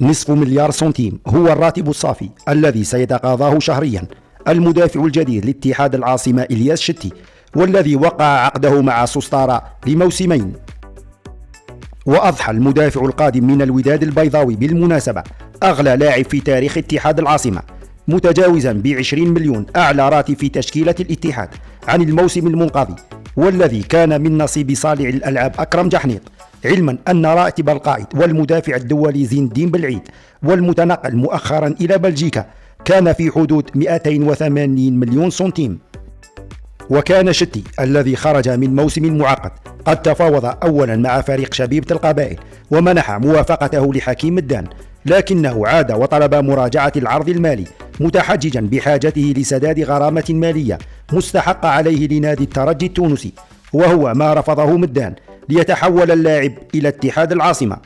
نصف مليار سنتيم هو الراتب الصافي الذي سيتقاضاه شهريا المدافع الجديد لاتحاد العاصمة إلياس شتي، والذي وقع عقده مع سوستارا لموسمين. وأضحى المدافع القادم من الوداد البيضاوي بالمناسبة أغلى لاعب في تاريخ اتحاد العاصمة، متجاوزا ب20 مليون أعلى راتب في تشكيلة الاتحاد عن الموسم المنقضي، والذي كان من نصيب صانع الألعاب أكرم جحنيط، علما أن راتب القائد والمدافع الدولي زين الدين بالعيد والمتنقل مؤخرا إلى بلجيكا كان في حدود 280 مليون سنتيم. وكان شتي الذي خرج من موسم معقد قد تفاوض أولا مع فريق شبيبة القبائل ومنح موافقته لحكيم الدان، لكنه عاد وطلب مراجعة العرض المالي متحججا بحاجته لسداد غرامة مالية مستحقة عليه لنادي الترجي التونسي، وهو ما رفضه مدان ليتحول اللاعب إلى اتحاد العاصمة.